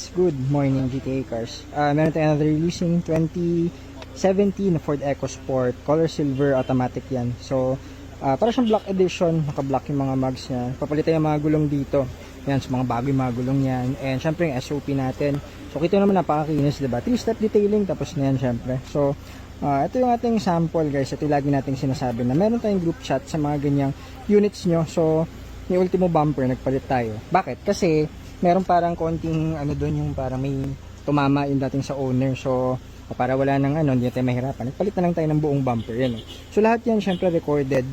Good morning GTA cars. Meron tayong another releasing 2017 Ford EcoSport color silver automatic yan. So para siyang black edition, naka-black yung mga mugs niya. Papalitan yung mga gulong dito. Yan, so mga bago yung mga gulong yan. And syempre yung SOP natin. So kita naman napakakinis, diba? 3-step detailing tapos na yan syempre. So ito yung ating sample guys. Ito yung lagi nating sinasabi na meron tayong group chat sa mga ganyang units nyo. So yung ultimo bumper nagpalit tayo. Bakit? Kasi meron parang konting ano doon, yung parang may tumama yung dating sa owner. So para wala nang ano, hindi tayo mahirapan, nagpalit na lang tayo ng buong bumper yan. So lahat yan syempre recorded,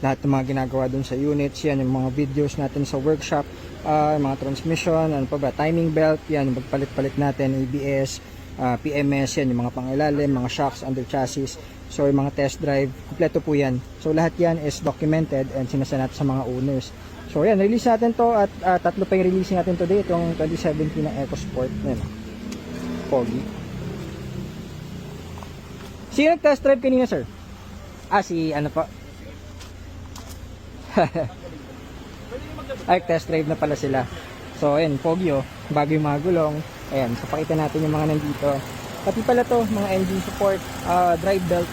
lahat ng mga ginagawa doon sa units yan, yung mga videos natin sa workshop, mga transmission, ano pa ba, timing belt yan, yung pagpalit-palit natin, ABS, PMS yan, yung mga pangilalim, mga shocks under chassis. So yung mga test drive, kumpleto po yan. So lahat yan is documented and sinasanat sa mga owners. So yan, release natin to at tatlo pa yung releasing natin today. Itong 2017 na EcoSport. Yan, pogi. Sino nag-test drive kanina, sir? Si ano pa? Ay, test drive na pala sila. So ayan, pogi oh. Bago yung mga gulong. Ayan, papakita natin yung mga nandito. Pati pala to, mga engine support, drive belt.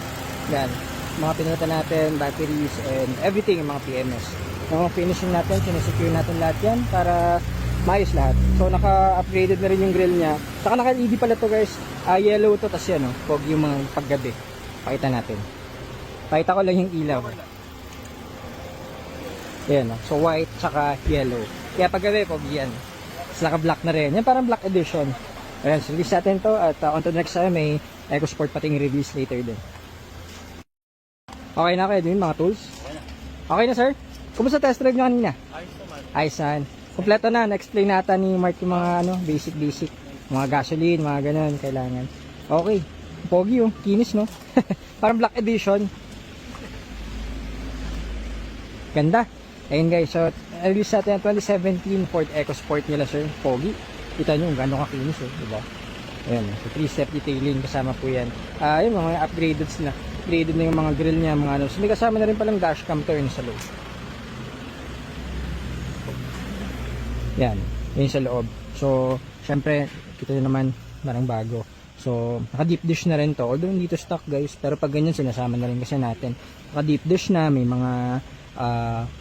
Yan, mga pinunta natin, batteries, and everything, yung mga PMS. Yung mga finishing natin, sinesecure natin lahat yan para maayos lahat. So naka-upgraded na rin yung grill niya. Saka naka-LED pala to guys, yellow to, tas yan pog yung mga paggabi. Pakita natin. Pakita ko lang yung ilaw. Yan so white, saka yellow. Kaya paggabi, pog yan. Tapos naka-black na rin. Yan parang black edition. Ayan, so release natin to at on to the next time may EcoSport pating release later din. Okay na kayo din mga tools? Okay na sir? Kumusta test drive nyo kanina? Ayos naman. Ayos naman. Kompleto na, na-explain nata ni Mark yung mga basic. Mga gasoline, mga ganun, kailangan. Okay. Pogi kinis no? Parang black edition. Ganda. Ayun guys, so release natin ang 2017 Ford EcoSport nila sir. Pogi. Kita nyo gano'ng kakinis diba? Ayan, so 3-step detailing kasama po yan. Yung mga upgraded na. Upgraded na yung mga grill niya, mga ano. So may kasama na rin palang dashcam turn sa loob. Yan, yun sa loob. So, syempre, kita nyo naman, parang bago. So, naka-deep dish na rin to. Although, hindi to stock guys. Pero pag ganyan, sinasama na rin kasi natin. Naka-deep dish na, may mga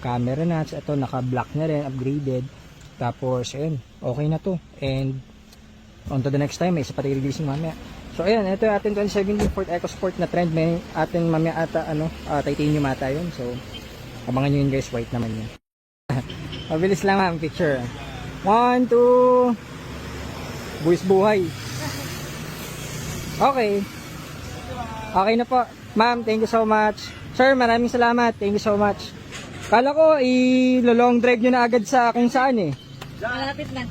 camera na. Ito, naka-black na rin, upgraded. Tapos, ayun, okay na to. And, on to the next time, may isa pa tayo releasing mamaya. So, ayun, ito yung ating 2017 Ford EcoSport na trend. May ating mamaya ata, titanium ata yun. So, abangan nyo yun guys, white naman yun. Mabilis lang ma'am, picture. 1, 2. Buwis buhay. Okay. Okay na po. Ma'am, thank you so much. Sir, maraming salamat. Thank you so much. Kala ko, i-long drive nyo na agad sa kung saan eh. Malapit na.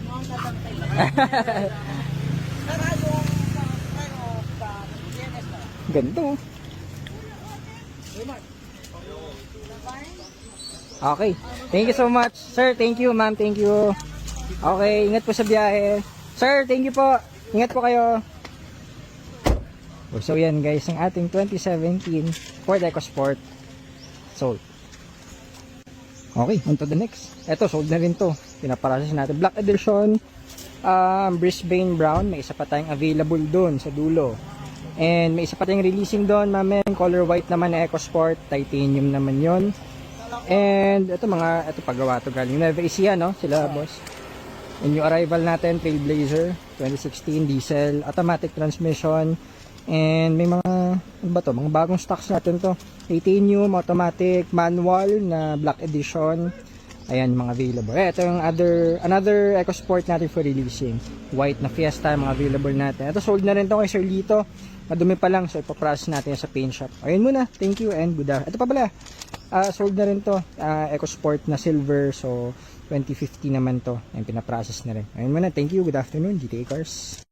Ganito. Okay. Thank you so much. Sir, thank you. Ma'am, thank you. Okay, ingat po sa biyahe. Sir, thank you po. Ingat po kayo. So yan guys, ang ating 2017 Ford EcoSport sold. Okay, on to the next. Eto, sold na rin to. Pinaprocess natin. Black edition. Brisbane brown. May isa pa tayong available doon sa dulo. And may isa pa tayong releasing doon. Mamen, color white naman na EcoSport. Titanium naman yon. And ito paggawa to galing Nueva Ecija, no? Sila boss. And yung arrival natin, Trailblazer 2016 diesel, automatic transmission. And may mga mga bagong stocks natin to. Titanium, automatic, manual na black edition. Ayan, mga available. Ito yung another EcoSport natin for releasing. White na Fiesta, mga available natin. Ito sold na rin to kay Sir Lito. Madumi pa lang, so ipaprocess natin sa paint shop. Ayun muna, thank you and good afternoon. Ito pa pala, sold na rin to, EcoSport na silver, so 2050 naman to. Ayun, pinaprocess na rin. Ayun muna, thank you, good afternoon, GTA Cars.